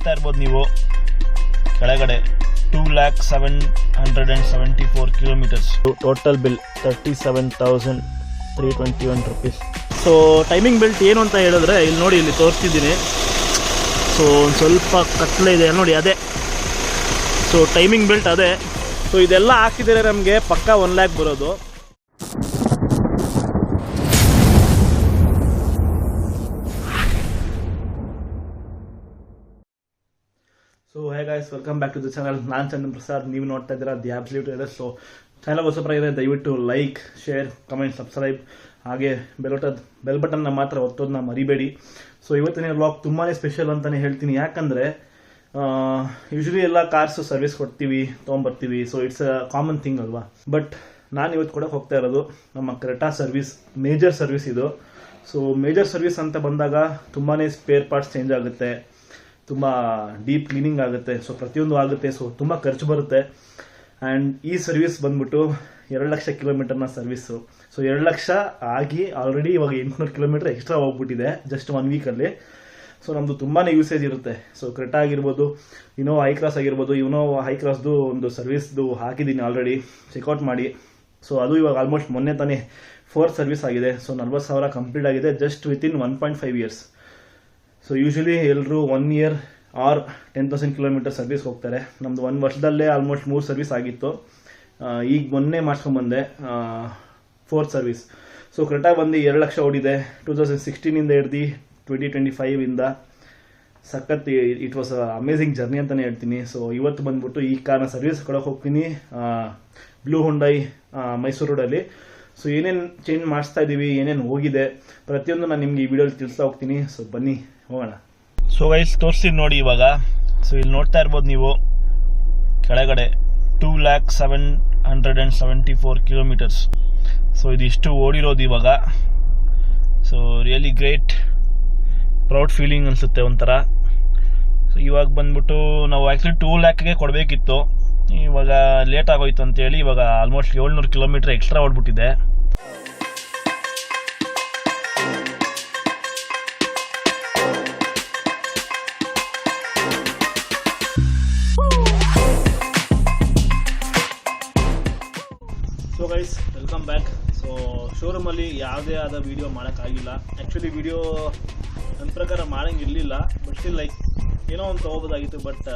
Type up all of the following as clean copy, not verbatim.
ನೋಡ್ತಾ ಇರ್ಬೋದು ನೀವು ಕೆಳಗಡೆ 2,07,74 kilometres. Total bill 37,321 rupees. So timing belt ಏನು ಅಂತ ಹೇಳಿದ್ರೆ ಇಲ್ಲಿ ನೋಡಿ, ಇಲ್ಲಿ ತೋರಿಸ್ತಿದ್ದೀನಿ. ಸೊ ಒಂದು ಸ್ವಲ್ಪ ಕತ್ಲೆ ಇದೆ ನೋಡಿ, ಅದೇ ಸೊ ಟೈಮಿಂಗ್ ಬೆಲ್ಟ್ ಅದೇ. ಸೊ ಇದೆಲ್ಲ ಹಾಕಿದರೆ ನಮಗೆ ಪಕ್ಕಾ 1 lakh ಬರೋದು. So hey guys, welcome back to the channel. ನಾನು ಚಂದನ್ ಪ್ರಸಾದ್, ನೀವು ನೋಡ್ತಾ ಇದ್ದೀರಾ the absolute rider. So channel ಹೊಸಬರ ಇದೆ, ದಯವಿಟ್ಟು ಲೈಕ್, ಶೇರ್, ಕಮೆಂಟ್, ಸಬ್ಸ್ಕ್ರೈಬ್, ಹಾಗೆ ಬೆಲ್ ಬಟನ್ನ ಮಾತ್ರ ಒತ್ತೋದನ್ನ ಮರಿಬೇಡಿ. ಸೊ ಇವತ್ತಿನ ವ್ಲಾಗ್ ತುಂಬಾ ಸ್ಪೆಷಲ್ ಅಂತಲೇ ಹೇಳ್ತೀನಿ. ಯಾಕಂದರೆ ಯೂಶ್ವಲಿ ಎಲ್ಲ ಕಾರ್ಸ್ ಸರ್ವಿಸ್ ಕೊಡ್ತೀವಿ, ತೊಗೊಂಬರ್ತೀವಿ. So it's a common thing ಅಲ್ವಾ. ಬಟ್ ನಾನು ಇವತ್ತು ಕೂಡ ಹೋಗ್ತಾ ಇರೋದು ನಮ್ಮ ಕ್ರೆಟಾ ಸರ್ವಿಸ್, ಮೇಜರ್ ಸರ್ವಿಸ್ ಇದು. ಸೊ ಮೇಜರ್ ಸರ್ವಿಸ್ ಅಂತ ಬಂದಾಗ ತುಂಬಾ ಸ್ಪೇರ್ ಪಾರ್ಟ್ಸ್ ಚೇಂಜ್ ಆಗುತ್ತೆ, ತುಂಬ ಡೀಪ್ ಕ್ಲೀನಿಂಗ್ ಆಗುತ್ತೆ, ಸೊ ಪ್ರತಿಯೊಂದು ಆಗುತ್ತೆ. ಸೊ ತುಂಬ ಖರ್ಚು ಬರುತ್ತೆ. ಆ್ಯಂಡ್ ಈ ಸರ್ವಿಸ್ ಬಂದ್ಬಿಟ್ಟು 2 ಲಕ್ಷ ಕಿಲೋಮೀಟರ್ನ ಸರ್ವಿಸ್ಸು. ಸೊ 2 ಲಕ್ಷ ಆಗಿ ಆಲ್ರೆಡಿ ಇವಾಗ 800 ಕಿಲೋಮೀಟರ್ ಎಕ್ಸ್ಟ್ರಾ ಹೋಗ್ಬಿಟ್ಟಿದೆ ಜಸ್ಟ್ 1 ವೀಕಲ್ಲಿ. ಸೊ ನಮ್ಮದು ತುಂಬಾ ಯೂಸೇಜ್ ಇರುತ್ತೆ. ಸೊ ಕ್ರೆಟಾ ಆಗಿರ್ಬೋದು, ಇನೋವಾ ಹೈ ಕ್ರಾಸ್ ಆಗಿರ್ಬೋದು. ಇನೋವಾ ಹೈ ಕ್ರಾಸ್ದು ಒಂದು ಸರ್ವಿಸ್ದು ಹಾಕಿದ್ದೀನಿ ಆಲ್ರೆಡಿ, ಚೆಕ್ಔಟ್ ಮಾಡಿ. ಸೊ ಅದು ಇವಾಗ ಆಲ್ಮೋಸ್ಟ್ ಮೊನ್ನೆ ತಾನೇ 4th ಸರ್ವಿಸ್ ಆಗಿದೆ. ಸೊ 40,000 ಕಂಪ್ಲೀಟ್ ಆಗಿದೆ just within 1.5 years. So usually ಎಲ್ಲರೂ 1 year ಆರ್ 10,000 ಕಿಲೋಮೀಟರ್ ಸರ್ವಿಸ್ ಹೋಗ್ತಾರೆ. ನಮ್ಮದು 1 ವರ್ಷದಲ್ಲೇ ಆಲ್ಮೋಸ್ಟ್ 3 ಸರ್ವಿಸ್ ಆಗಿತ್ತು. ಈಗ ಮೊನ್ನೆ ಮಾಡ್ಸ್ಕೊಂಡ್ಬಂದೆ 4th ಸರ್ವಿಸ್. ಸೊ ಕ್ರೆಟಾ ಬಂದು 2 ಲಕ್ಷ ಓಡಿದೆ 2016 ಹಿಡ್ದು 2025 ಸಖತ್. ಇಟ್ ವಾಸ್ ಅಮೇಝಿಂಗ್ ಜರ್ನಿ ಅಂತಲೇ ಹೇಳ್ತೀನಿ. ಸೊ ಇವತ್ತು ಬಂದ್ಬಿಟ್ಟು ಈ ಕಾರ್ನ ಸರ್ವಿಸ್ ಕೊಡೋಕೆ ಹೋಗ್ತೀನಿ, ಬ್ಲೂ ಹುಂಡೈ ಮೈಸೂರು ರೋಡಲ್ಲಿ. ಸೊ ಏನೇನು ಚೇಂಜ್ ಮಾಡಿಸ್ತಾ ಇದ್ದೀವಿ, ಏನೇನು ಹೋಗಿದೆ, ಪ್ರತಿಯೊಂದು ನಾನು ನಿಮ್ಗೆ ಈ ವಿಡಿಯೋಲಿ ತಿಳಿಸ್ತಾ ಹೋಗ್ತೀನಿ. ಸೊ ಬನ್ನಿ ಹೋಗೋಣ. ಸೊ ಗೈಸ್ ತೋರಿಸ್ತೀನಿ ನೋಡಿ ಇವಾಗ. ಸೊ ಇಲ್ಲಿ ನೋಡ್ತಾ ಇರ್ಬೋದು ನೀವು ಕೆಳಗಡೆ 2,07,74 ಕಿಲೋಮೀಟರ್ಸ್. ಸೊ ಇದಿಷ್ಟು ಓಡಿರೋದು ಇವಾಗ. So really great, proud feeling ಅನಿಸುತ್ತೆ ಒಂಥರ. ಸೊ ಇವಾಗ ಬಂದ್ಬಿಟ್ಟು ನಾವು ಆ್ಯಕ್ಚುಲಿ 2 lakhಗೆ ಕೊಡಬೇಕಿತ್ತು, ಇವಾಗ ಲೇಟ್ ಆಗೋಯ್ತು ಅಂತೇಳಿ ಇವಾಗ ಆಲ್ಮೋಸ್ಟ್ 700 ಕಿಲೋಮೀಟರ್ ಎಕ್ಸ್ಟ್ರಾ ಓಡ್ಬಿಟ್ಟಿದೆ. So guys, welcome back. So ಶೋರೂಮಲ್ಲಿ ಯಾವುದೇ ಆದ ವೀಡಿಯೋ ಮಾಡೋಕ್ಕಾಗಿಲ್ಲ. ಆ್ಯಕ್ಚುಲಿ ವೀಡಿಯೋ ನನ್ನ ಪ್ರಕಾರ ಮಾಡೋಂಗಿರಲಿಲ್ಲ, ಬಟ್ ಸ್ಟಿಲ್ ಲೈಕ್ ಏನೋ ಒಂದು ತೊಗೋಬೋದಾಗಿತ್ತು. ಬಟ್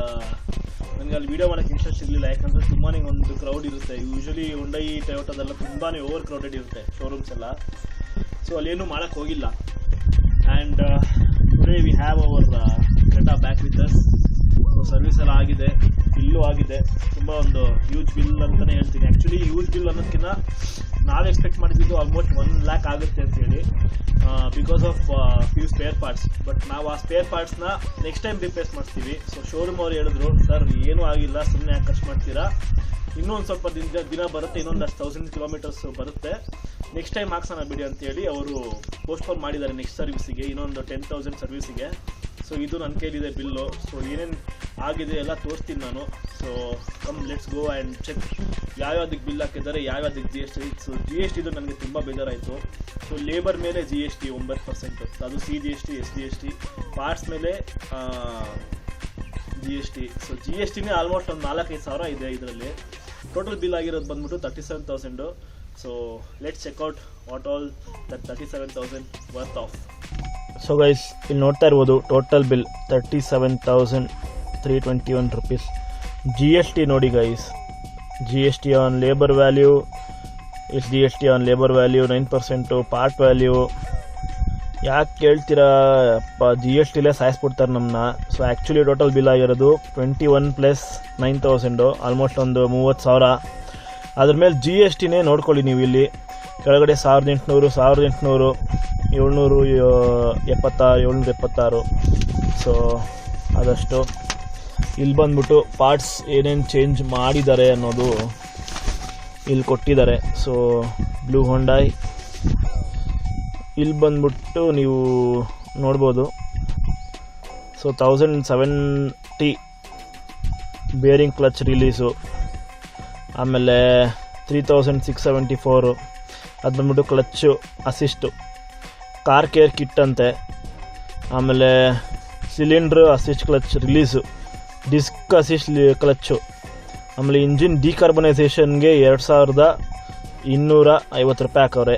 ನನಗೆ ಅಲ್ಲಿ ವೀಡಿಯೋ ಮಾಡೋಕ್ಕೆ ಇಂಟ್ರೆಸ್ಟ್ ಇರಲಿಲ್ಲ. ಯಾಕಂದರೆ ತುಂಬಾ ಒಂದು ಕ್ರೌಡ್ ಇರುತ್ತೆ. ಯೂಶ್ವಲಿ ಹುಂಡೈ ಟೊಯೋಟಾದೆಲ್ಲ ತುಂಬಾ ಓವರ್ ಕ್ರೌಡೆಡ್ ಇರುತ್ತೆ ಶೋರೂಮ್ಸ್ ಎಲ್ಲ. ಸೊ ಅಲ್ಲೇನೂ ಮಾಡೋಕ್ಕೆ ಹೋಗಿಲ್ಲ. And today we have our Creta back with us. So service ಎಲ್ಲ ಆಗಿದೆ, ಬಿಲ್ಲು ಆಗಿದೆ. ತುಂಬ ಒಂದು ಹ್ಯೂಜ್ ಬಿಲ್ ಅಂತಲೇ ಹೇಳ್ತೀನಿ. ಆ್ಯಕ್ಚುಲಿ ಹ್ಯೂಜ್ ಬಿಲ್ ಅನ್ನೋದಕ್ಕಿಂತ ನಾವು ಎಕ್ಸ್ಪೆಕ್ಟ್ ಮಾಡಿದ್ದು ಆಲ್ಮೋಸ್ಟ್ 1 lakh ಆಗುತ್ತೆ ಅಂತೇಳಿ, because of few spare parts. But ನಾವು ಆ ಸ್ಪೇರ್ ಪಾರ್ಟ್ಸ್ನ ನೆಕ್ಸ್ಟ್ ಟೈಮ್ ರಿಪ್ಲೇಸ್ ಮಾಡ್ತೀವಿ. ಸೊ ಶೋರೂಮ್ ಅವ್ರು ಹೇಳಿದ್ರು, ಸರ್ ಏನೂ ಆಗಿಲ್ಲ, ಸುಮ್ಮನೆ ಯಾಕೆ ಖರ್ಚು ಮಾಡ್ತೀರಾ, ಇನ್ನೊಂದು ಸ್ವಲ್ಪ ದಿನ ಬರುತ್ತೆ, ಇನ್ನೊಂದಷ್ಟು 1000 ಕಿಲೋಮೀಟರ್ಸ್ ಬರುತ್ತೆ, ನೆಕ್ಸ್ಟ್ ಟೈಮ್ ಹಾಕ್ಸೋಣ ಬಿಡಿ ಅಂತೇಳಿ ಅವರು ಪೋಸ್ಟ್ಪೋನ್ ಮಾಡಿದ್ದಾರೆ ನೆಕ್ಸ್ಟ್ ಸರ್ವಿಸಿಗೆ, ಇನ್ನೊಂದು 10,000 ಸರ್ವಿಸಿಗೆ. ಸೊ ಇದು ನನ್ನ ಕೈಲಿದೆ ಬಿಲ್ಲು. ಸೊ ಏನೇನು ಆಗಿದೆ ಎಲ್ಲ ತೋರಿಸ್ತೀನಿ ನಾನು. So come let's go and check ಯಾವ್ಯಾವ್ದಕ್ಕೆ ಬಿಲ್ ಹಾಕಿದ್ದಾರೆ, ಯಾವ್ಯಾವ್ದಕ್ಕೆ GST. ಸೊ GSTದು ನನಗೆ ತುಂಬ ಬೇಜಾರಾಯಿತು. ಸೊ ಲೇಬರ್ ಮೇಲೆ GST 9%, ಅದು CGST, SGST, ಪಾರ್ಟ್ಸ್ ಮೇಲೆ GST. ಸೊ GSTನೇ ಆಲ್ಮೋಸ್ಟ್ ಒಂದು 4-5 ಸಾವಿರ ಇದೆ ಇದರಲ್ಲಿ. ಟೋಟಲ್ ಬಿಲ್ ಆಗಿರೋದು ಬಂದ್ಬಿಟ್ಟು 37,000. So let's check out what all that 37,000 worth of. So guys, ಇಲ್ಲಿ ನೋಡ್ತಾ ಇರ್ಬೋದು ಟೋಟಲ್ ಬಿಲ್ 37,321 rupees. GST ನೋಡಿ guys, GST on labour value, SGST on labour value 9%, part value. ಯಾಕೆ ಕೇಳ್ತೀರಾ ಅಪ್ಪ, GSTಲೇ ಸಾಯಿಸ್ಬಿಡ್ತಾರೆ ನಮ್ಮನ್ನ. ಸೊ ಆ್ಯಕ್ಚುಲಿ ಟೋಟಲ್ ಬಿಲ್ ಆಗಿರೋದು 21 + 9,000, ಆಲ್ಮೋಸ್ಟ್ ಒಂದು 30,000. ಅದ್ರ ಮೇಲೆ GSTನೇ ನೋಡ್ಕೊಳ್ಳಿ ನೀವು. ಇಲ್ಲಿ ಕೆಳಗಡೆ 1,800, 776, 776. ಸೊ ಅದಷ್ಟು. ಇಲ್ಲಿ ಬಂದ್ಬಿಟ್ಟು ಪಾರ್ಟ್ಸ್ ಏನೇನು ಚೇಂಜ್ ಮಾಡಿದ್ದಾರೆ ಅನ್ನೋದು ಇಲ್ಲಿ ಕೊಟ್ಟಿದ್ದಾರೆ. ಸೊ ಬ್ಲೂ ಹೊಂಡೈ ಇಲ್ಲಿ ಬಂದ್ಬಿಟ್ಟು ನೀವು ನೋಡ್ಬೋದು. ಸೊ 1070 ಬೇರಿಂಗ್ ಕ್ಲಚ್ ರಿಲೀಸು, ಆಮೇಲೆ 3674 ಅದು ಬಂದ್ಬಿಟ್ಟು clutch assist, car care kit ಅಂತೆ, ಆಮೇಲೆ cylinder assist clutch release, disc assist clutch, ಆಮೇಲೆ ಇಂಜಿನ್ ಡಿಕಾರ್ಬನೈಸೇಷನ್ಗೆ 2250 ರೂಪಾಯಿ ಹಾಕವ್ರೆ,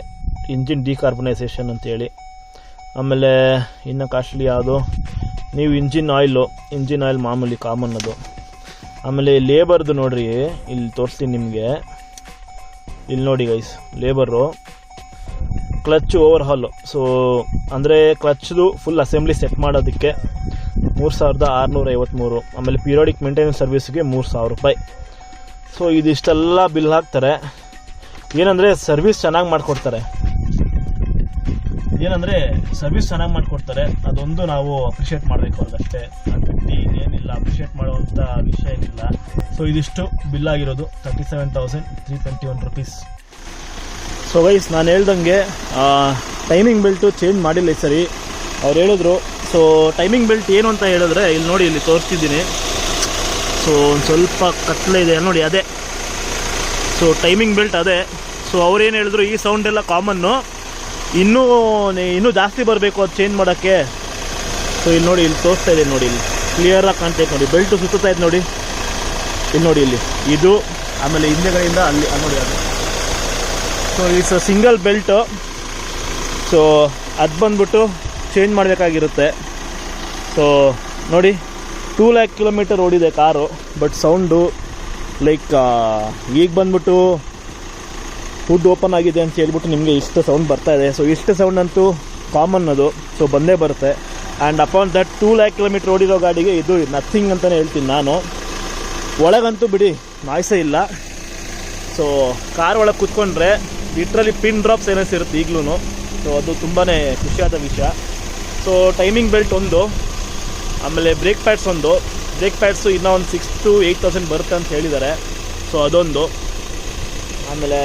ಇಂಜಿನ್ ಡಿಕಾರ್ಬನೈಸೇಷನ್ ಅಂತೇಳಿ. ಆಮೇಲೆ ಇನ್ನು ಕಾಸ್ಟ್ಲಿ ಯಾವುದು, ನೀವು ಇಂಜಿನ್ ಆಯಿಲ್ ಮಾಮೂಲಿ ಕಾಮನ್ ಅದು. ಆಮೇಲೆ ಲೇಬರ್ದು ನೋಡ್ರಿ, ಇಲ್ಲಿ ತೋರಿಸ್ತೀನಿ ನಿಮಗೆ, ಇಲ್ಲಿ ನೋಡಿ ಗೈಸ್, ಲೇಬರು ಕ್ಲಚ್ ಓವರ್ ಹಾಲು. ಸೊ ಅಂದರೆ ಕ್ಲಚ್ದು ಫುಲ್ ಅಸೆಂಬ್ಲಿ ಸೆಟ್ ಮಾಡೋದಕ್ಕೆ 3653. ಆಮೇಲೆ ಪೀರಿಯಾಡಿಕ್ ಮೇಂಟೆನೆನ್ಸ್ ಸರ್ವಿಸ್ಗೆ 3000 ರೂಪಾಯಿ. ಸೊ ಇದಿಷ್ಟೆಲ್ಲ ಬಿಲ್ ಹಾಕ್ತಾರೆ. ಏನಂದರೆ ಸರ್ವಿಸ್ ಚೆನ್ನಾಗಿ ಮಾಡಿಕೊಡ್ತಾರೆ, ಅದೊಂದು ನಾವು ಅಪ್ರಿಷಿಯೇಟ್ ಮಾಡಬೇಕು ಅವ್ರಿಗಷ್ಟೇ. ಅದು ಬಿಟ್ಟು ಏನಿಲ್ಲ, ಅಪ್ರಿಷಿಯೇಟ್ ಮಾಡುವಂಥ ವಿಷಯ ಏನಿಲ್ಲ. ಸೊ ಇದಿಷ್ಟು ಬಿಲ್ ಆಗಿರೋದು 37,321 ರೂಪೀಸ್. ಸೊ ಗೈಸ್, ನಾನು ಹೇಳ್ದಂಗೆ ಟೈಮಿಂಗ್ ಬೆಲ್ಟು ಚೇಂಜ್ ಮಾಡಿಲ್ಲ ಈ ಸರಿ, ಅವ್ರು ಹೇಳಿದ್ರು. ಸೊ ಟೈಮಿಂಗ್ ಬೆಲ್ಟ್ ಏನು ಅಂತ ಹೇಳಿದ್ರೆ, ಇಲ್ಲಿ ನೋಡಿ, ಇಲ್ಲಿ ತೋರಿಸ್ತಿದ್ದೀನಿ. ಸೊ ಒಂದು ಸ್ವಲ್ಪ ಕತ್ಲೆ ಇದೆ ನೋಡಿ, ಅದೇ ಸೊ ಟೈಮಿಂಗ್ ಬೆಲ್ಟ್ ಅದೇ. ಸೊ ಅವ್ರೇನು ಹೇಳಿದ್ರು, ಈ ಸೌಂಡೆಲ್ಲ ಕಾಮನ್ನು, ಇನ್ನೂ ಜಾಸ್ತಿ ಬರಬೇಕು ಅದು ಚೇಂಜ್ ಮಾಡೋಕ್ಕೆ. ಸೊ ಇಲ್ಲಿ ನೋಡಿ, ಇಲ್ಲಿ ತೋರಿಸ್ತಾ ಇದೆ ನೋಡಿ, ಇಲ್ಲಿ ಕ್ಲಿಯರಾಗಿ ಕಾಣ್ತಾ ಇದೆ ನೋಡಿ, ಬೆಲ್ಟು ಸುತ್ತಾ ಇದೆ ನೋಡಿ, ಇಲ್ಲಿ ನೋಡಿ, ಇಲ್ಲಿ ಇದು. ಆಮೇಲೆ ಹಿಂದೆಗಳಿಂದ ಅಲ್ಲಿ ನೋಡಿ ಅದು. So it's single belt. So ಅದು ಬಂದ್ಬಿಟ್ಟು ಚೇಂಜ್ ಮಾಡಬೇಕಾಗಿರುತ್ತೆ. ಸೊ ನೋಡಿ, 2 lakh ಕಿಲೋಮೀಟರ್ ಓಡಿದೆ ಕಾರು, ಬಟ್ ಸೌಂಡು ಲೈಕ್ ಈಗ ಬಂದ್ಬಿಟ್ಟು ಹುಡ್ ಓಪನ್ ಆಗಿದೆ ಅಂತ ಹೇಳ್ಬಿಟ್ಟು ನಿಮಗೆ ಇಷ್ಟು ಸೌಂಡ್ ಬರ್ತಾ ಇದೆ. ಸೊ ಇಷ್ಟು ಸೌಂಡ್ ಅಂತೂ ಕಾಮನ್ ಅದು, ಸೊ ಬಂದೇ ಬರುತ್ತೆ. And upon that 2 lakh kilometre ಓಡಿರೋ ಗಾಡಿಗೆ ಇದು ನಥಿಂಗ್ ಅಂತಲೇ ಹೇಳ್ತೀನಿ ನಾನು. ಒಳಗಂತೂ ಬಿಡಿ ನಾಯ್ಸೇ ಇಲ್ಲ. ಸೊ ಕಾರ್ ಒಳಗೆ ಕೂತ್ಕೊಂಡ್ರೆ ಲಿಟ್ರಲಿ ಪಿನ್ ಡ್ರಾಪ್ಸ್ ಏನೋ ಇರುತ್ತೆ ಈಗಲೂ. ಸೊ ಅದು ತುಂಬಾ ಖುಷಿಯಾದ ವಿಷಯ. ಸೊ ಟೈಮಿಂಗ್ ಬೆಲ್ಟ್ ಒಂದು, ಆಮೇಲೆ ಬ್ರೇಕ್ ಪ್ಯಾಡ್ಸು ಇನ್ನೂ ಒಂದು 6,000 to 8,000 ಬರುತ್ತೆ ಅಂತ ಹೇಳಿದ್ದಾರೆ. ಸೊ ಅದೊಂದು. ಆಮೇಲೆ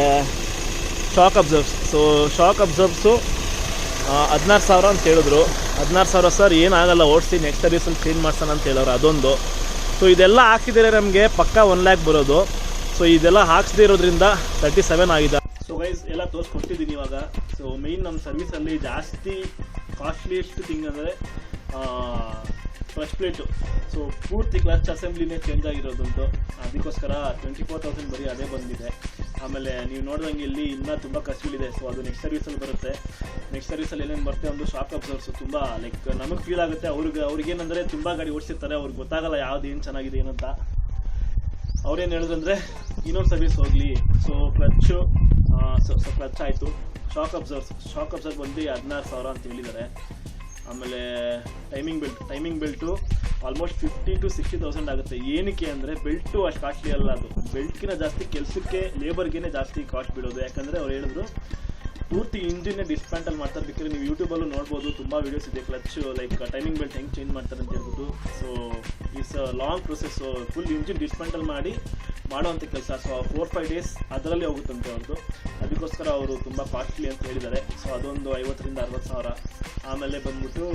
ಶಾಕ್ ಅಬ್ಸರ್ವ್ಸು 16,000 ಅಂತ ಹೇಳಿದ್ರು. 16,000 ಸರ್ ಏನಾಗಲ್ಲ, ಓಡಿಸಿ ನೆಕ್ಸ್ಟ್ ಸರ್ವಿಸಲ್ಲಿ ಚೇಂಜ್ ಮಾಡ್ಸೋಣ ಅಂತ ಹೇಳೋರು, ಅದೊಂದು. ಸೊ ಇದೆಲ್ಲ ಹಾಕ್ಸಿದರೆ ನಮಗೆ ಪಕ್ಕ 1 lakh ಬರೋದು. ಸೊ ಇದೆಲ್ಲ ಹಾಕ್ಸದೇ ಇರೋದ್ರಿಂದ 37 ಆಗಿದೆ. ಸೊ ಗೈಸ್, ಎಲ್ಲ ತೋರಿಸ್ಕೊಟ್ಟಿದ್ದೀನಿ ಇವಾಗ. ಸೊ ಮೇಯ್ನ್ ನಮ್ಮ ಸರ್ವಿಸಲ್ಲಿ ಜಾಸ್ತಿ ಕಾಸ್ಟ್ಲಿಯೆಸ್ಟ್ ಥಿಂಗ್ ಅಂದರೆ ಕ್ಲಚ್ ಪ್ಲೇಟು. ಸೊ ಪೂರ್ತಿ ಕ್ಲಚ್ ಅಸೆಂಬ್ಲಿನೇ ಚೇಂಜ್ ಆಗಿರೋದಂತು, ಅದಕ್ಕೋಸ್ಕರ 24,000 ಬರೀ ಅದೇ ಬಂದಿದೆ. ಆಮೇಲೆ ನೀವು ನೋಡಿದಂಗೆ ಇಲ್ಲಿ ಇನ್ನೂ ತುಂಬ ಖರ್ಚುಗಳಿದೆ. ಸೊ ಅದು ನೆಕ್ಸ್ಟ್ ಸರ್ವಿಸಲ್ಲಿ ಬರುತ್ತೆ. ನೆಕ್ಸ್ಟ್ ಸರ್ವಿಸಲ್ಲಿ ಏನೇನು ಬರುತ್ತೆ ಒಂದು ಶಾಕ್ ಅಬ್ಸರ್ವ್ಸು ತುಂಬ ಲೈಕ್ ನಮಗೆ ಫೀಲ್ ಆಗುತ್ತೆ. ಅವ್ರಿಗೇನಂದರೆ ತುಂಬ ಗಾಡಿ ಓಡಿಸಿರ್ತಾರೆ, ಅವ್ರಿಗೆ ಗೊತ್ತಾಗಲ್ಲ ಯಾವ್ದು ಏನು ಚೆನ್ನಾಗಿದೆ ಏನಂತ. ಅವ್ರೇನು ಹೇಳಿದ್ರಂದರೆ ಇನ್ನೊಂದು ಸರ್ವಿಸ್ ಹೋಗಲಿ. ಸೊ ಕ್ಲಚ್ ಆಯಿತು. ಶಾಕ್ ಅಬ್ಸರ್ವ್ ಬಂದು 16,000 ಅಂತ ಹೇಳಿದ್ದಾರೆ. ಆಮೇಲೆ ಟೈಮಿಂಗ್ ಬೆಲ್ಟು ಆಲ್ಮೋಸ್ಟ್ 50,000 to 60,000 ಆಗುತ್ತೆ. ಏನಕ್ಕೆ ಅಂದರೆ ಬೆಲ್ಟು ಅಷ್ಟು ಕಾಸ್ಟ್ಲಿ ಅಲ್ಲ, ಅದು ಬೆಲ್ಟ್ಗಿನ ಜಾಸ್ತಿ ಕೆಲಸಕ್ಕೆ ಲೇಬರ್ಗೇ ಜಾಸ್ತಿ ಕಾಸ್ಟ್ ಬೀಳೋದು. ಯಾಕಂದರೆ ಅವ್ರು ಹೇಳಿದ್ರು ಪೂರ್ತಿ ಇಂಜಿನ್ನೇ ಡಿಸ್ಪ್ಯಾಂಟಲ್ ಮಾಡ್ತಾರೆ. ಬೇಕಾದ್ರೆ ನೀವು ಯೂಟ್ಯೂಬಲ್ಲೂ ನೋಡ್ಬೋದು, ತುಂಬ ವೀಡಿಯೋಸ್ ಇದೆ ಕ್ಲಚ್ ಲೈಕ್ ಟೈಮಿಂಗ್ ಬೆಲ್ಟ್ ಹೆಂಗೆ ಚೇಂಜ್ ಮಾಡ್ತಾರೆ ಅಂತ ಹೇಳ್ಬಿಟ್ಟು. So it's a long process, full engine dismantle ಮಾಡೋವಂಥ ಕೆಲಸ. ಸೊ 4-5 days ಅದರಲ್ಲೇ ಹೋಗುತ್ತಂತೆ ಅವ್ರದ್ದು. ಅದಕ್ಕೋಸ್ಕರ ಅವರು ತುಂಬ ಕಾಸ್ಟ್ಲಿ ಅಂತ ಹೇಳಿದ್ದಾರೆ. ಸೊ ಅದೊಂದು 50,000 to 60,000. ಆಮೇಲೆ ಬಂದ್ಬಿಟ್ಟು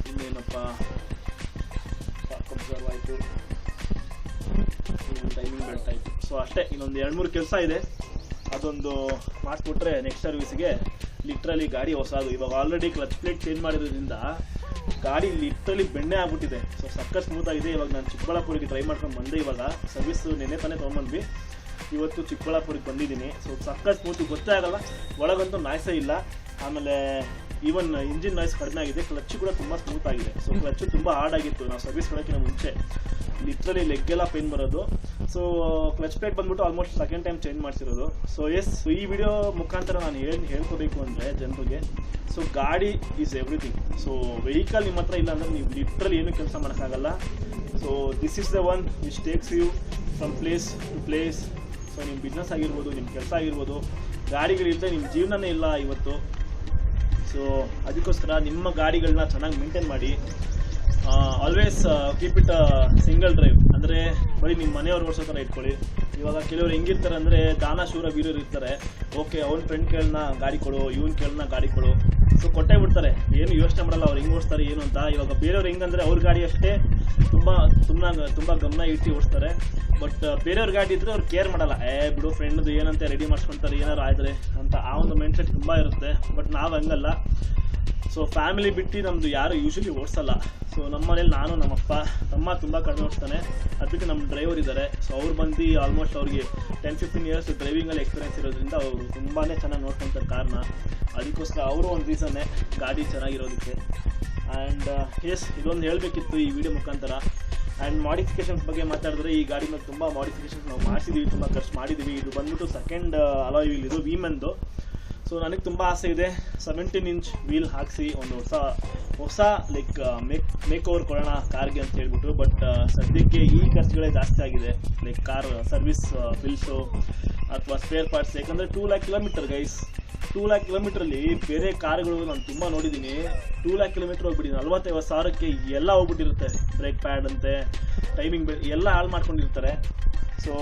ಇನ್ನೇನಪ್ಪ, ಅಬ್ಸರ್ವ್ ಆಯಿತು, ಟೈಮಿಂಗ್ ಬೆಲ್ಟ್ ಆಯಿತು. ಸೊ ಅಷ್ಟೇ, ಇನ್ನೊಂದು 2-3 ಕೆಲಸ ಇದೆ, ಅದೊಂದು ಮಾಡಿಸ್ಬಿಟ್ರೆ ನೆಕ್ಸ್ಟ್ ಸರ್ವಿಸ್ಗೆ ಲಿಟ್ರಲಿ ಗಾಡಿ ಹೊಸದು. ಇವಾಗ ಆಲ್ರೆಡಿ ಕ್ಲಚ್ ಪ್ಲೇಟ್ ಚೇಂಜ್ ಮಾಡಿರೋದ್ರಿಂದ ಗಾಡಿ ಲಿಟ್ರಲಿ ಬೆಣ್ಣೆ ಆಗ್ಬಿಟ್ಟಿದೆ. ಸೊ ಸಕ್ಕತ್ ಸ್ಮೂತ್ ಆಗಿದೆ. ಇವಾಗ ನಾನು ಚಿಕ್ಕಬಳ್ಳಾಪುರಿಗೆ ಟ್ರೈ ಮಾಡ್ಕೊಂಡು ಬಂದೆ. ಇವಾಗ ಸರ್ವಿಸ್ ನೆನ್ನೆ ತಾನೇ ತೊಗೊಂಬಂದ್ವಿ, ಇವತ್ತು ಚಿಕ್ಕಬಳ್ಳಾಪುರಿಗೆ ಬಂದಿದ್ದೀನಿ. ಸೊ ಸಕ್ಕತ್ ಸ್ಮೂತ್, ಗೊತ್ತೇ ಆಗಲ್ಲ, ಒಳಗಂತೂ ನಾಯ್ಸೇ ಇಲ್ಲ. ಆಮೇಲೆ ಈವನ್ ಇಂಜಿನ್ ನಾಯ್ಸ್ ಕಡಿಮೆ ಆಗಿದೆ. ಕ್ಲಚ್ ಕೂಡ ತುಂಬ ಸ್ಮೂತ್ ಆಗಿದೆ. ಸೊ ಕ್ಲಚ್ಚು ತುಂಬ ಹಾರ್ಡ್ ಆಗಿತ್ತು ನಾವು ಸರ್ವಿಸ್ ಮಾಡೋಕ್ಕಿಂತ ಮುಂಚೆ, ಲಿಟ್ರಲಿ ಲೆಗ್ಗೆಲ್ಲ ಪೇನ್ ಬರೋದು. ಸೊ ಕ್ಲಚ್ ಪ್ಲೇಟ್ ಬಂದ್ಬಿಟ್ಟು ಆಲ್ಮೋಸ್ಟ್ ಸೆಕೆಂಡ್ ಟೈಮ್ ಚೇಂಜ್ ಮಾಡಿಸಿರೋದು. ಸೊ ಈ ವಿಡಿಯೋ ಮುಖಾಂತರ ನಾನು ಹೇಳ್ಕೋಬೇಕು ಅಂದರೆ ಜನರಿಗೆ, ಸೊ ಗಾಡಿ ಈಸ್ ಎವ್ರಿಥಿಂಗ್. ಸೊ ವೆಹಿಕಲ್ ನಿಮ್ಮ ಹತ್ರ ಇಲ್ಲ ಅಂದರೆ ನೀವು ಲಿಟ್ರಲಿ ಏನೂ ಕೆಲಸ ಮಾಡೋಕ್ಕಾಗಲ್ಲ. So this is the one which takes you from place to place. So ನಿಮ್ಮ ಬಿಸ್ನೆಸ್ ಆಗಿರ್ಬೋದು, ನಿಮ್ಮ ಕೆಲಸ ಆಗಿರ್ಬೋದು, ಗಾಡಿಗಳಿಲ್ಲದೆ ನಿಮ್ಮ ಜೀವನನೇ ಇಲ್ಲ ಇವತ್ತು. ಸೊ ಅದಕ್ಕೋಸ್ಕರ ನಿಮ್ಮ ಗಾಡಿಗಳನ್ನ ಚೆನ್ನಾಗಿ ಮೇಂಟೈನ್ ಮಾಡಿ. Always keep it single drive, ಅಂದರೆ ಬರೀ ನಿಮ್ಮ ಮನೆಯವ್ರು ಓಡಿಸೋ ಥರ ಇಟ್ಕೊಳ್ಳಿ. ಇವಾಗ ಕೆಲವರು ಹೆಂಗಿರ್ತಾರೆ ಅಂದರೆ ದಾನಶೂರ ವೀರರು ಇರ್ತಾರೆ. ಓಕೆ, ಅವ್ನ ಫ್ರೆಂಡ್ ಕೇಳನ ಗಾಡಿ ಕೊಡು, ಇವನ್ ಕೇಳನ ಗಾಡಿ ಕೊಡು, ಸೊ ಕೊಟ್ಟೇ ಬಿಡ್ತಾರೆ. ಏನು ಯೋಚನೆ ಮಾಡಲ್ಲ ಅವ್ರು ಹೆಂಗೆ ಓಡಿಸ್ತಾರೆ ಏನು ಅಂತ. ಇವಾಗ ಬೇರೆಯವ್ರು ಹೆಂಗಂದರೆ ಅವ್ರ ಗಾಡಿ ಅಷ್ಟೇ ತುಂಬ ಗಮನ ಇಟ್ಟು ಓಡಿಸ್ತಾರೆ. ಬಟ್ ಬೇರೆಯವ್ರ ಗಾಡಿ ಇದ್ದರೆ ಅವ್ರು ಕೇರ್ ಮಾಡಲ್ಲ, ಬಿಡು ಫ್ರೆಂಡ್ದು ಏನಂತ ರೆಡಿ ಮಾಡ್ಸ್ಕೊತಾರೆ ಏನಾರು ಆದರೆ ಅಂತ. ಆ ಒಂದು ಮೈಂಡ್ಸೆಟ್ ತುಂಬ ಇರುತ್ತೆ. ಬಟ್ ನಾವು ಹಂಗಲ್ಲ. ಸೊ ಫ್ಯಾಮಿಲಿ ಬಿಟ್ಟು ನಮ್ಮದು ಯಾರು ಯೂಶ್ವಲಿ ಓಡಿಸಲ್ಲ. ಸೊ ಸೊ ನಮ್ಮ ಮನೇಲಿ ನಾನು ನಮ್ಮಪ್ಪ ತಮ್ಮ ತುಂಬ ಕಡಿಮೆ ಓಡಿಸ್ತಾನೆ, ಅದಕ್ಕೆ ನಮ್ಮ ಡ್ರೈವರ್ ಇದ್ದಾರೆ. ಸೊ ಅವ್ರು ಬಂದು ಆಲ್ಮೋಸ್ಟ್ ಅವ್ರಿಗೆ 10-15 ಇಯರ್ಸ್ ಡ್ರೈವಿಂಗಲ್ಲಿ ಎಕ್ಸ್ಪೀರಿಯನ್ಸ್ ಇರೋದ್ರಿಂದ ಅವರು ತುಂಬಾ ಚೆನ್ನಾಗಿ ನೋಡ್ಕೊತಾರೆ ಕಾರ್ನ. ಅದಕ್ಕೋಸ್ಕರ ಅವರು ಒಂದು ರೀಸನ್ನೇ ಗಾಡಿ ಚೆನ್ನಾಗಿರೋದಕ್ಕೆ. ಆ್ಯಂಡ್ ಎಸ್, ಇದೊಂದು ಹೇಳಬೇಕಿತ್ತು ಈ ವಿಡಿಯೋ ಮುಖಾಂತರ. ಆ್ಯಂಡ್ ಮಾಡಿಫಿಕೇಷನ್ಸ್ ಬಗ್ಗೆ ಮಾತಾಡಿದ್ರೆ ಈ ಗಾಡಿ ಮೇಲೆ ತುಂಬ ಮಾಡಿಫಿಕೇಷನ್ಸ್ ನಾವು ಮಾಡಿಸಿದ್ದೀವಿ, ತುಂಬ ಖರ್ಚು ಮಾಡಿದ್ದೀವಿ. ಇದು ಬಂದ್ಬಿಟ್ಟು ಸೆಕೆಂಡ್ ಅಲಾಯ್ ವೀಲ್, ಇದು ವೀಮೆನ್ದು. ಸೊ ನನಗೆ ತುಂಬ ಆಸೆ ಇದೆ 17 ಇಂಚ್ ವೀಲ್ ಹಾಕಿಸಿ ಒಂದು ಹೊಸ ಲೈಕ್ ಮೇಕ್ ಓವರ್ ಕೊಡೋಣ ಕಾರ್ಗೆ ಅಂತ ಹೇಳ್ಬಿಟ್ಟು. ಬಟ್ ಸದ್ಯಕ್ಕೆ ಈ ಖರ್ಚುಗಳೇ ಜಾಸ್ತಿ ಆಗಿದೆ, ಲೈಕ್ ಕಾರ್ ಸರ್ವಿಸ್ ಬಿಲ್ಸು ಅಥವಾ ಸ್ಪೇರ್ ಪಾರ್ಟ್ಸ್. ಯಾಕಂದರೆ 2 lakh ಕಿಲೋಮೀಟರ್ ಗೈಸ್, 2 lakh ಕಿಲೋಮೀಟ್ರಲ್ಲಿ ಬೇರೆ ಕಾರ್ಗಳು ನಾನು ತುಂಬ ನೋಡಿದ್ದೀನಿ. 2 lakh ಕಿಲೋಮೀಟ್ರ್ ಹೋಗ್ಬಿಟ್ಟಿದ್ದೀನಿ, 40,000 ಎಲ್ಲ ಹೋಗ್ಬಿಟ್ಟಿರುತ್ತೆ. ಬ್ರೇಕ್ ಪ್ಯಾಡ್ ಅಂತೆ, ಟೈಮಿಂಗ್ ಎಲ್ಲ ಹಾಳು ಮಾಡ್ಕೊಂಡಿರ್ತಾರೆ. ಸೊ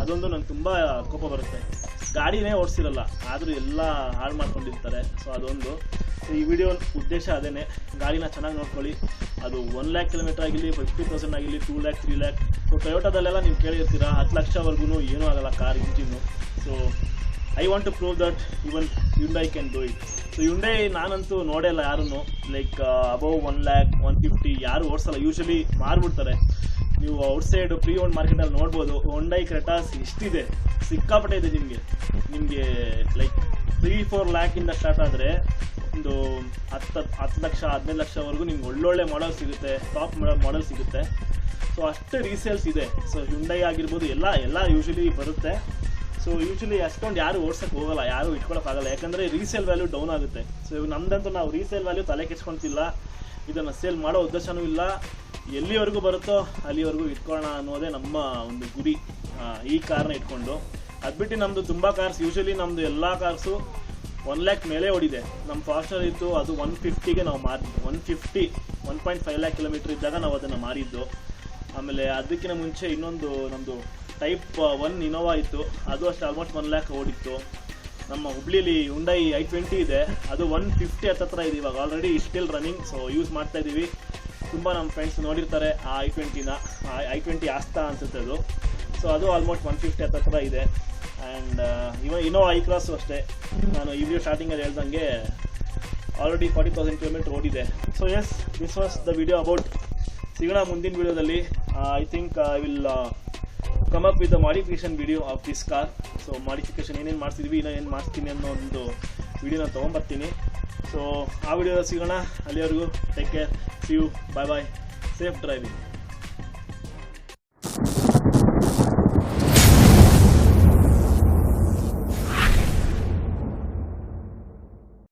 ಅದೊಂದು ನಂಗೆ ತುಂಬ ಕೋಪ ಬರುತ್ತೆ. ಗಾಡಿನೇ ಓಡಿಸಿರಲ್ಲ ಆದರೂ ಎಲ್ಲ ಹಾಳು ಮಾಡ್ಕೊಂಡಿರ್ತಾರೆ. ಸೊ ಅದೊಂದು. ಸೊ ಈ ವಿಡಿಯೋ ಉದ್ದೇಶ ಅದೇನೆ, ಗಾಡಿನ ಚೆನ್ನಾಗಿ ನೋಡ್ಕೊಳ್ಳಿ. ಅದು 1 lakh ಕಿಲೋಮೀಟರ್ ಆಗಿರಲಿ, 50,000 ಆಗಿರಲಿ, 2 lakh 3 lakh. ಸೊ ಟೊಯೋಟಾದಲ್ಲೆಲ್ಲ ನೀವು ಕೇಳಿರ್ತೀರ 10 ಲಕ್ಷವರೆಗೂ ಏನೂ ಆಗಲ್ಲ car engine. So I want to prove that even Hyundai can do it. So Hyundai ನಾನಂತೂ ನೋಡಿಲ್ಲ ಯಾರನ್ನು, ಲೈಕ್ ಅಬೌವ್ 1 lakh 150 ಯಾರು ಓಡಿಸಲ್ಲ, ಯೂಶಲಿ ಮಾರ್ಬಿಡ್ತಾರೆ. ನೀವು ಔಟ್ಸೈಡ್ ಪ್ರೀ ಓನ್ ಮಾರ್ಕೆಟಲ್ಲಿ ನೋಡ್ಬೋದು. Hyundai ಕ್ರೆಟಾಸ್ ಇಷ್ಟಿದೆ, ಸಿಕ್ಕಾಪಟ್ಟೆ ಇದೆ. ನಿಮಗೆ ಲೈಕ್ 3-4 ಲ್ಯಾಕಿಂದ ಸ್ಟಾರ್ಟ್ ಆದರೆ ಒಂದು 10 ಲಕ್ಷ 15 ಲಕ್ಷವರೆಗೂ ನಿಮ್ಗೆ ಒಳ್ಳೊಳ್ಳೆ ಮಾಡೆಲ್ ಸಿಗುತ್ತೆ, ಟಾಪ್ ಮಾಡೆಲ್ ಸಿಗುತ್ತೆ. ಸೊ ಅಷ್ಟೇ ರೀಸೇಲ್ಸ್ ಇದೆ. ಸೊ Hyundai ಆಗಿರ್ಬೋದು ಎಲ್ಲ ಯೂಶಲಿ ಬರುತ್ತೆ. ಸೊ ಯೂಶಲಿ ಅಷ್ಟೊಂದು ಯಾರು ಓಡ್ಸೋಕ್ಕೆ ಹೋಗಲ್ಲ, ಯಾರು ಇಟ್ಕೊಳ್ಳೋಕ್ಕಾಗಲ್ಲ, ಯಾಕಂದರೆ ರೀಸೇಲ್ ವ್ಯಾಲ್ಯೂ ಡೌನ್ ಆಗುತ್ತೆ. ಸೊ ನಮ್ದಂತೂ ನಾವು ರೀಸೇಲ್ ವ್ಯಾಲ್ಯೂ ತಲೆ ಕೆಡ್ಸ್ಕೊತಿಲ್ಲ, ಇದನ್ನು ಸೇಲ್ ಮಾಡೋ ಉದ್ದೇಶನೂ ಇಲ್ಲ. ಎಲ್ಲಿವರೆಗೂ ಬರುತ್ತೋ ಅಲ್ಲಿವರೆಗೂ ಇಟ್ಕೊಳ್ಳೋಣ ಅನ್ನೋದೇ ನಮ್ಮ ಒಂದು ಗುರಿ, ಈ ಕಾರ್ನ ಇಟ್ಕೊಂಡು. ಅದು ಬಿಟ್ಟು ನಮ್ಮದು ತುಂಬ ಕಾರ್ಸ್, ಯೂಶಲಿ ನಮ್ಮದು ಎಲ್ಲ ಕಾರ್ಸು 1 lakh ಮೇಲೆ ಓಡಿದೆ. ನಮ್ಮ ಫಾರ್ಚುನರ್ ಇತ್ತು, ಅದು 150ಗೆ ನಾವು ಮಾರಿದ್ದು. 1.5 lakh ಕಿಲೋಮೀಟ್ರ್ ಇದ್ದಾಗ ನಾವು ಅದನ್ನು ಮಾರಿದ್ದು. ಆಮೇಲೆ ಅದಕ್ಕಿಂತ ಮುಂಚೆ ಇನ್ನೊಂದು ನಮ್ಮದು ಟೈಪ್ 1 ಇನೋವಾ ಇತ್ತು, ಅದು ಅಷ್ಟೇ ಆಲ್ಮೋಸ್ಟ್ 1 lakh ಓಡಿತ್ತು. ನಮ್ಮ ಹುಬ್ಳಿಲಿ Hyundai i20 ಇದೆ, ಅದು 150 ಹತ್ತಿರ ಇದೆ ಇವಾಗ, already still running. So use ಮಾಡ್ತಾ ಇದ್ದೀವಿ. ತುಂಬ ನಮ್ಮ ಫ್ರೆಂಡ್ಸ್ ನೋಡಿರ್ತಾರೆ ಆ i20ನ, i20 ಆಸ್ತಾ ಅನ್ಸುತ್ತೆ ಅದು. ಸೊ ಅದು ಆಲ್ಮೋಸ್ಟ್ 150 ಹತ್ತಿರ ಇದೆ. ಆ್ಯಂಡ್ ಇನೋವಾ ಐ ಕ್ರಾಸು ಅಷ್ಟೇ, ನಾನು ಈ ವಿಡಿಯೋ ಸ್ಟಾರ್ಟಿಂಗಲ್ಲಿ ಹೇಳ್ದಂಗೆ ಆಲ್ರೆಡಿ 40,000 ಕಿಲೋಮೀಟ್ರ್ ಓಡಿದೆ. So yes, this was the video about. ಸಿಗೋಣ ಮುಂದಿನ ವಿಡಿಯೋದಲ್ಲಿ. I think I will come up with the modification video of this car. So modification ಏನೇನು ಮಾಡ್ತಿದ್ವಿ, ಇನ್ನೂ ಏನು ಮಾಡ್ತೀನಿ ಅನ್ನೋ ಒಂದು ವಿಡಿಯೋನ ತೊಗೊಂಬರ್ತೀನಿ. ಸೊ ಆ ವಿಡಿಯೋದಲ್ಲಿ ಸಿಗೋಣ. ಅಲ್ಲಿವರೆಗೂ take care, see you, bye bye, safe driving.